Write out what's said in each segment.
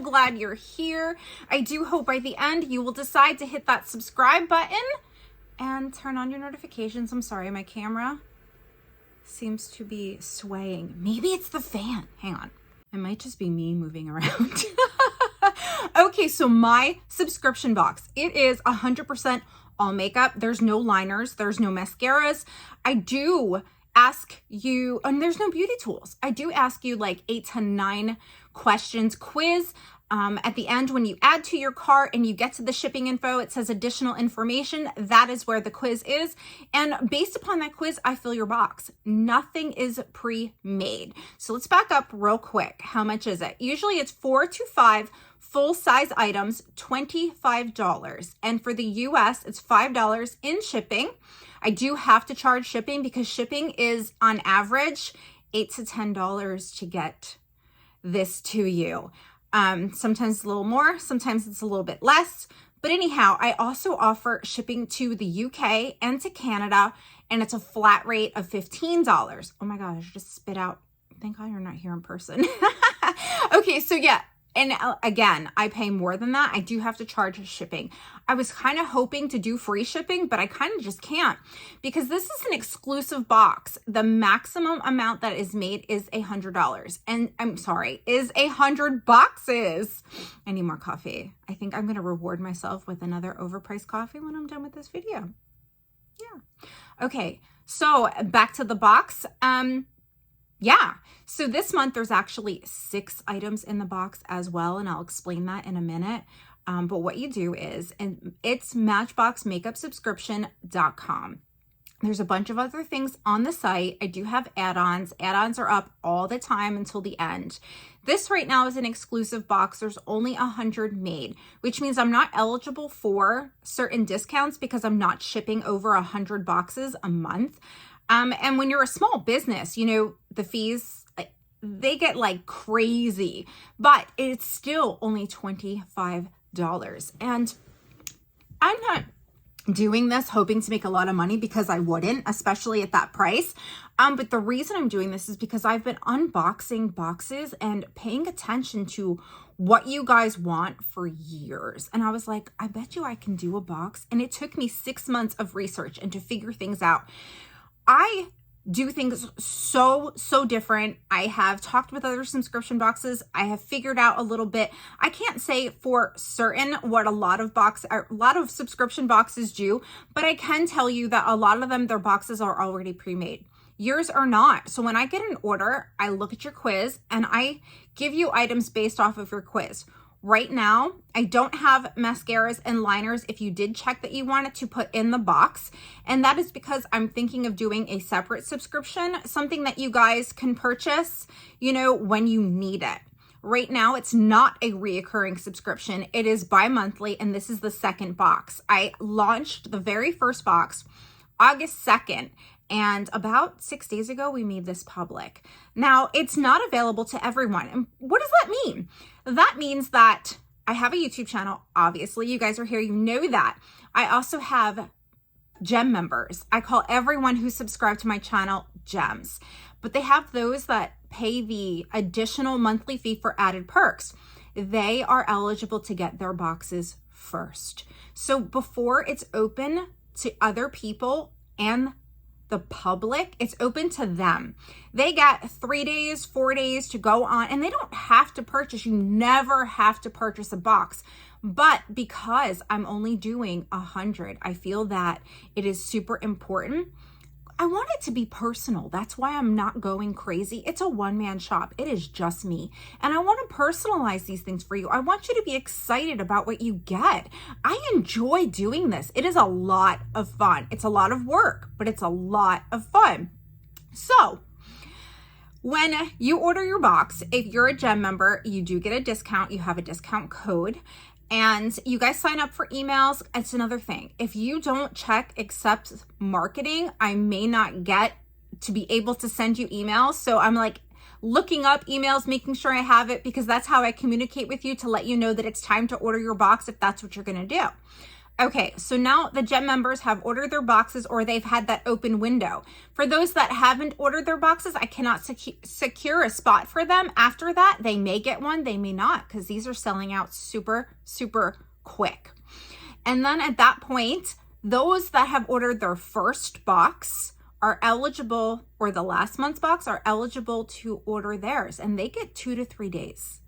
glad you're here. I do hope by the end you will decide to hit that subscribe button and turn on your notifications. I'm sorry, my camera seems to be swaying. Maybe it's the fan. Hang on. It might just be me moving around. Okay, so my subscription box, it is 100% all makeup. There's no liners. There's no mascaras. I do ask you, and there's no beauty tools. I do ask you like 8 to 9 questions quiz. At the end, when you add to your cart and you get to the shipping info, it says additional information. That is where the quiz is. And based upon that quiz, I fill your box. Nothing is pre-made. So let's back up real quick. How much is it? Usually it's 4 to 5 full-size items, $25. And for the US, it's $5 in shipping. I do have to charge shipping because shipping is on average $8 to $10 to get this to you. Sometimes it's a little more, sometimes it's a little bit less. But anyhow, I also offer shipping to the UK and to Canada, and it's a flat rate of $15. Oh my gosh, I just spit out. Thank God you're not here in person. Okay, so yeah. And again, I pay more than that. I do have to charge shipping. I was kind of hoping to do free shipping, but I kind of just can't because this is an exclusive box. The maximum amount that is made is $100. And I'm sorry, is 100 boxes. I need more coffee. I think I'm going to reward myself with another overpriced coffee when I'm done with this video. Yeah. Okay. So back to the box. Yeah. So this month there's actually 6 items in the box as well, and I'll explain that in a minute. But what you do is, and it's MatchBoxMakeupSubscription.com. There's a bunch of other things on the site. I do have add-ons. Add-ons are up all the time until the end. This right now is an exclusive box. There's only 100 made, which means I'm not eligible for certain discounts because I'm not shipping over 100 boxes a month. And when you're a small business, you know, the fees, they get like crazy, but it's still only $25. And I'm not doing this hoping to make a lot of money because I wouldn't, especially at that price. But the reason I'm doing this is because I've been unboxing boxes and paying attention to what you guys want for years. And I was like, I bet you I can do a box. And it took me 6 months of research and to figure things out. I do things so different. I have talked with other subscription boxes. I have figured out a little bit. I can't say for certain what a lot of subscription boxes do, but I can tell you that a lot of them, their boxes are already pre-made. Yours are not. So when I get an order, I look at your quiz and I give you items based off of your quiz. Right now, I don't have mascaras and liners if you did check that you wanted to put in the box. And that is because I'm thinking of doing a separate subscription, something that you guys can purchase, you know, when you need it. Right now, it's not a reoccurring subscription. It is bi-monthly, and this is the second box. I launched the very first box August 2nd. And about 6 days ago, we made this public. Now, it's not available to everyone. And what does that mean? That means that I have a YouTube channel. Obviously, you guys are here. You know that. I also have gem members. I call everyone who subscribed to my channel gems. But they have those that pay the additional monthly fee for added perks. They are eligible to get their boxes first. So before it's open to other people and the public, it's open to them. They get 3 days, 4 days to go on, and they don't have to purchase. You never have to purchase a box. But because I'm only doing 100, I feel that it is super important. I want it to be personal. That's why I'm not going crazy. It's a one-man shop. It is just me. And I want to personalize these things for you. I want you to be excited about what you get. I enjoy doing this. It is a lot of fun. It's a lot of work, but it's a lot of fun. So when you order your box, if you're a gem member, you do get a discount. You have a discount code. And you guys sign up for emails. It's another thing. If you don't check accept marketing, I may not get to be able to send you emails. So I'm like looking up emails, making sure I have it, because that's how I communicate with you to let you know that it's time to order your box if that's what you're going to do. Okay, so now the gem members have ordered their boxes or they've had that open window. For those that haven't ordered their boxes, I cannot secure a spot for them. After that, they may get one, they may not, because these are selling out super, super quick. And then at that point, those that have ordered their first box are eligible, or the last month's box are eligible to order theirs, and they get 2 to 3 days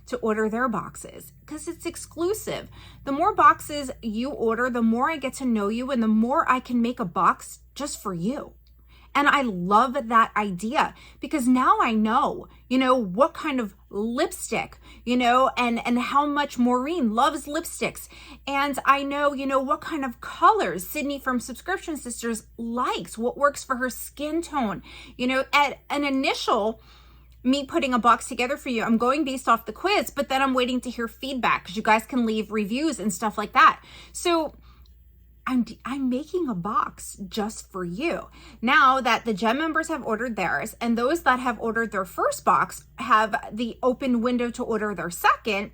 to order their boxes because it's exclusive. The more boxes you order, the more I get to know you and the more I can make a box just for you. And I love that idea because now I know, what kind of lipstick, and how much Maureen loves lipsticks. And I know, what kind of colors Sydney from Subscription Sisters likes, what works for her skin tone. At an initial me putting a box together for you, I'm going based off the quiz, but then I'm waiting to hear feedback because you guys can leave reviews and stuff like that. So I'm making a box just for you. Now that the gem members have ordered theirs and those that have ordered their first box have the open window to order their second,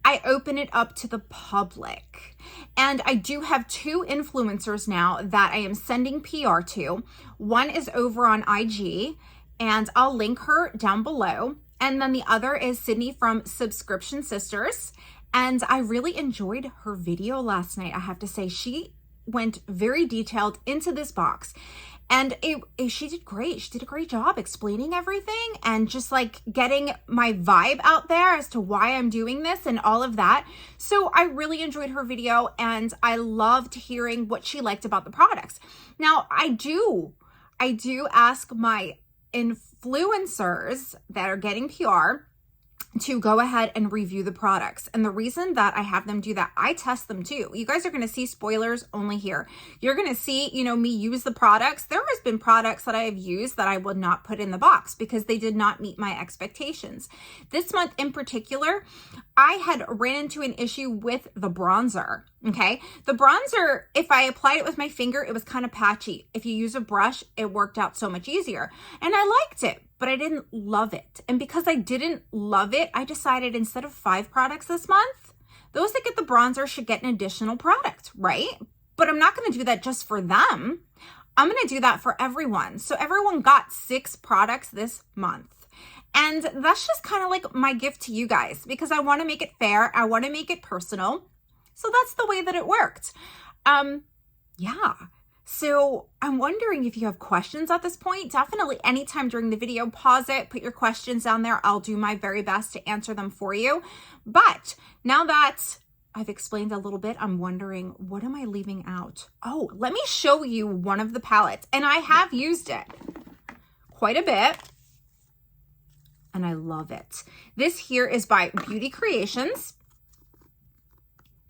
I open it up to the public. And I do have 2 influencers now that I am sending PR to. One is over on IG, and I'll link her down below. And then the other is Sydney from Subscription Sisters. And I really enjoyed her video last night. I have to say, she went very detailed into this box. And she did great. She did a great job explaining everything and just like getting my vibe out there as to why I'm doing this and all of that. So I really enjoyed her video and I loved hearing what she liked about the products. Now, I do ask my influencers that are getting PR to go ahead and review the products. And the reason that I have them do that, I test them too. You guys are going to see spoilers only here. You're going to see, me use the products. There has been products that I have used that I would not put in the box because they did not meet my expectations. This month in particular, I had ran into an issue with the bronzer. Okay. The bronzer, if I applied it with my finger, it was kind of patchy. If you use a brush, it worked out so much easier. And I liked it, but I didn't love it. And because I didn't love it, I decided instead of 5 products this month, those that get the bronzer should get an additional product, right? But I'm not going to do that just for them. I'm going to do that for everyone. So everyone got 6 products this month. And that's just kind of like my gift to you guys because I want to make it fair. I want to make it personal. So that's the way that it worked. Yeah. So I'm wondering if you have questions at this point. Definitely anytime during the video, pause it, put your questions down there. I'll do my very best to answer them for you. But now that I've explained a little bit, I'm wondering, what am I leaving out? Oh, let me show you one of the palettes. And I have used it quite a bit. And I love it. This here is by Beauty Creations.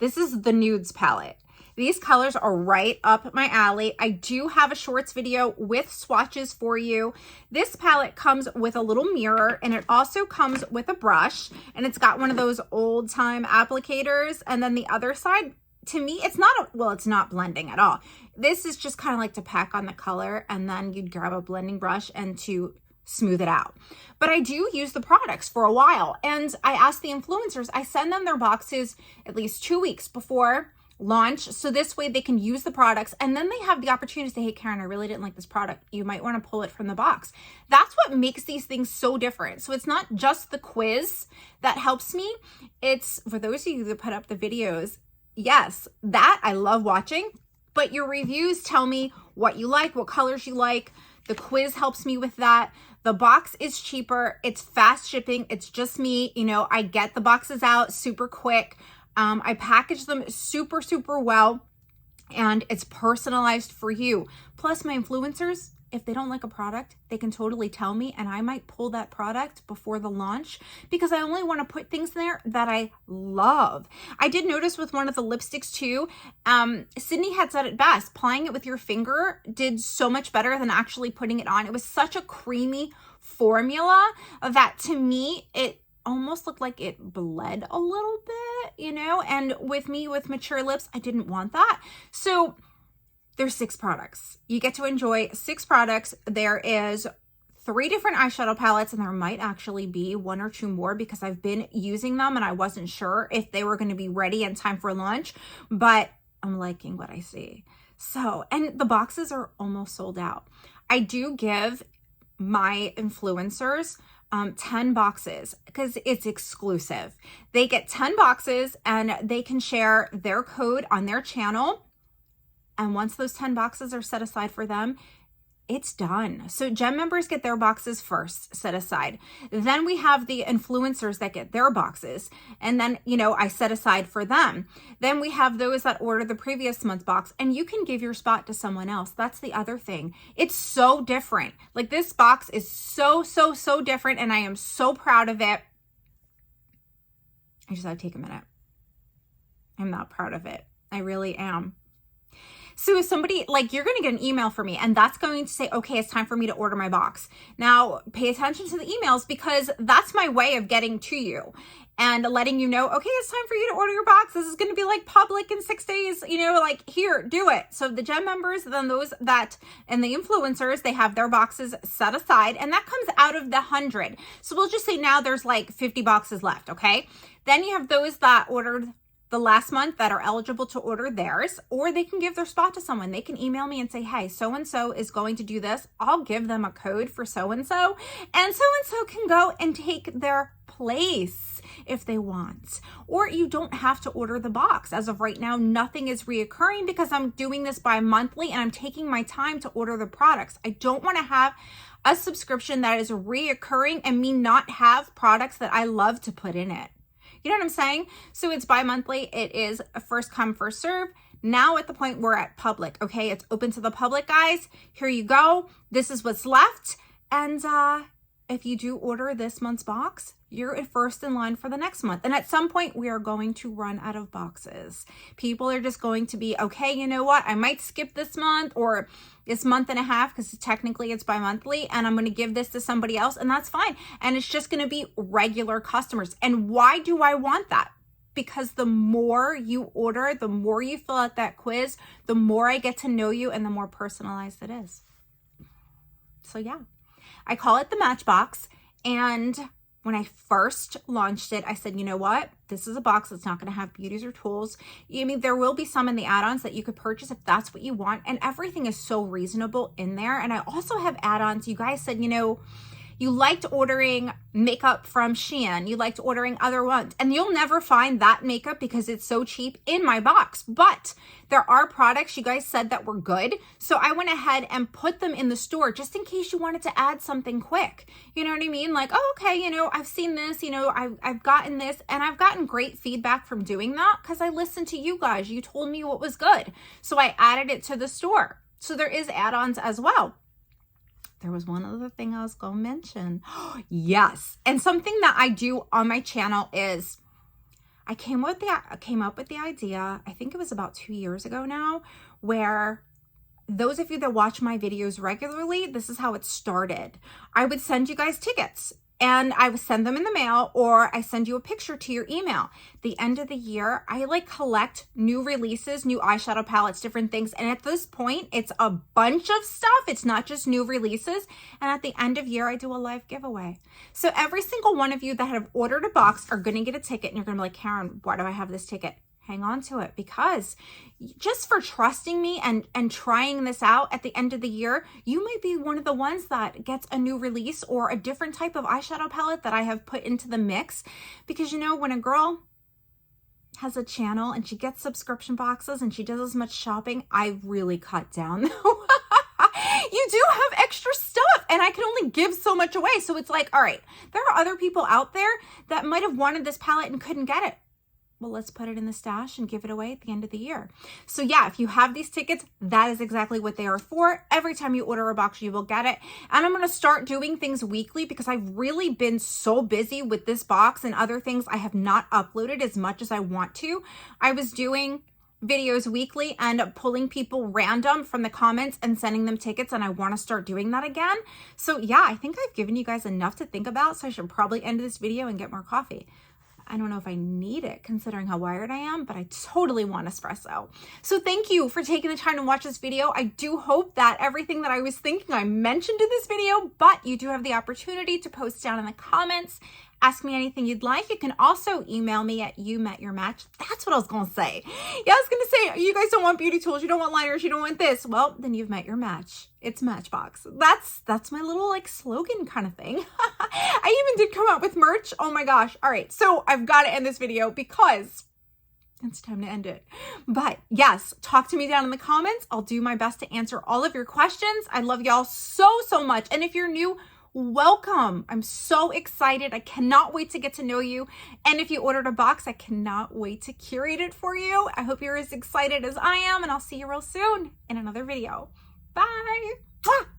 This is the Nudes palette. These colors are right up my alley. I do have a shorts video with swatches for you. This palette comes with a little mirror and it also comes with a brush and it's got one of those old time applicators. And then the other side, to me, it's not blending at all. This is just kind of like to pack on the color and then you'd grab a blending brush and to smooth it out. But I do use the products for a while and I ask the influencers, I send them their boxes at least 2 weeks before launch. So this way they can use the products and then they have the opportunity to say, hey, Karen, I really didn't like this product. You might want to pull it from the box. That's what makes these things so different. So it's not just the quiz that helps me. It's for those of you that put up the videos. Yes, that I love watching, but your reviews tell me what you like, what colors you like. The quiz helps me with that. The box is cheaper. It's fast shipping. It's just me. I get the boxes out super quick. I package them super, super well and it's personalized for you. Plus my influencers, if they don't like a product, they can totally tell me and I might pull that product before the launch because I only want to put things there that I love. I did notice with one of the lipsticks too, Sydney had said it best, applying it with your finger did so much better than actually putting it on. It was such a creamy formula that to me, it almost looked like it bled a little bit, and with me with mature lips, I didn't want that. So there's 6 products. You get to enjoy 6 products. There is 3 different eyeshadow palettes and there might actually be 1 or 2 more because I've been using them and I wasn't sure if they were going to be ready in time for launch, but I'm liking what I see. So, and the boxes are almost sold out. I do give my influencers 10 boxes because it's exclusive. They get 10 boxes and they can share their code on their channel. And once those 10 boxes are set aside for them, it's done. So gem members get their boxes first set aside. Then we have the influencers that get their boxes. And then, you know, I set aside for them. Then we have those that order the previous month's box, and you can give your spot to someone else. That's the other thing. It's so different. Like, this box is so different, and I am so proud of it. I just had to take a minute. I'm not proud of it. I really am. So if somebody, like, you're going to get an email from me, and that's going to say, okay, it's time for me to order my box. Now, pay attention to the emails, because that's my way of getting to you and letting you know, okay, it's time for you to order your box. This is going to be like public in 6 days, you know, like, here, do it. So the gem members, then those that, and the influencers, they have their boxes set aside, and that comes out of the 100. So we'll just say now there's like 50 boxes left. Okay. Then you have those that ordered the last month that are eligible to order theirs, or they can give their spot to someone. They can email me and say, hey, so-and-so is going to do this. I'll give them a code for so-and-so, and so-and-so can go and take their place if they want. Or you don't have to order the box. As of right now, nothing is reoccurring because I'm doing this bi-monthly and I'm taking my time to order the products. I don't want to have a subscription that is reoccurring and me not have products that I love to put in it. You know what I'm saying? So it's bi-monthly. It is a first come, first serve. Now at the point we're at public, okay? It's open to the public, guys. Here you go. This is what's left. And if you do order this month's box, you're first in line for the next month. And at some point, we are going to run out of boxes. People are just going to be, okay, you know what? I might skip this month or this month and a half, because technically it's bi-monthly, and I'm going to give this to somebody else, and that's fine. And it's just going to be regular customers. And why do I want that? Because the more you order, the more you fill out that quiz, the more I get to know you, and the more personalized it is. So yeah, I call it the MatchBox. And when I first launched it, I said, you know what? This is a box that's not going to have beauties or tools. I mean, there will be some in the add-ons that you could purchase if that's what you want. And everything is so reasonable in there. And I also have add-ons. You guys said, you know, you liked ordering makeup from Shein. You liked ordering other ones. And you'll never find that makeup because it's so cheap in my box. But there are products you guys said that were good. So I went ahead and put them in the store just in case you wanted to add something quick. You know what I mean? Like, oh, okay, you know, I've seen this, you know, I've gotten this, and I've gotten great feedback from doing that because I listened to you guys. You told me what was good. So I added it to the store. So there is add-ons as well. There was one other thing I was going to mention. Yes. And something that I do on my channel is I came up with the idea, I think it was about 2 years ago now, where those of you that watch my videos regularly, this is how it started. I would send you guys tickets. And I would send them in the mail, or I send you a picture to your email. The end of the year, I like collect new releases, new eyeshadow palettes, different things. And at this point, it's a bunch of stuff. It's not just new releases. And at the end of year, I do a live giveaway. So every single one of you that have ordered a box are going to get a ticket. And you're going to be like, Karen, why do I have this ticket? Hang on to it, because just for trusting me and trying this out at the end of the year, you might be one of the ones that gets a new release or a different type of eyeshadow palette that I have put into the mix. Because, you know, when a girl has a channel and she gets subscription boxes and she does as much shopping, I really cut down. You do have extra stuff, and I can only give so much away. So it's like, all right, there are other people out there that might have wanted this palette and couldn't get it. Well, let's put it in the stash and give it away at the end of the year. So yeah, if you have these tickets, that is exactly what they are for. Every time you order a box, you will get it. And I'm going to start doing things weekly because I've really been so busy with this box and other things. I have not uploaded as much as I want to. I was doing videos weekly and pulling people random from the comments and sending them tickets, and I want to start doing that again. So yeah, I think I've given you guys enough to think about, so I should probably end this video and get more coffee. I don't know if I need it considering how wired I am, but I totally want espresso. So thank you for taking the time to watch this video. I do hope that everything that I was thinking I mentioned in this video, but you do have the opportunity to post down in the comments Ask me anything you'd like. You can also email me at youmetyourmatch. That's what I was going to say. Yeah, I was going to say, you guys don't want beauty tools. You don't want liners. You don't want this. Well, then you've met your match. It's MatchBox. That's my little like slogan kind of thing. I even did come out with merch. Oh my gosh. All right. So I've got to end this video because it's time to end it. But yes, talk to me down in the comments. I'll do my best to answer all of your questions. I love y'all so, so much. And if you're new, welcome. I'm so excited. I cannot wait to get to know you. And if you ordered a box, I cannot wait to curate it for you. I hope you're as excited as I am, and I'll see you real soon in another video. Bye. Mwah!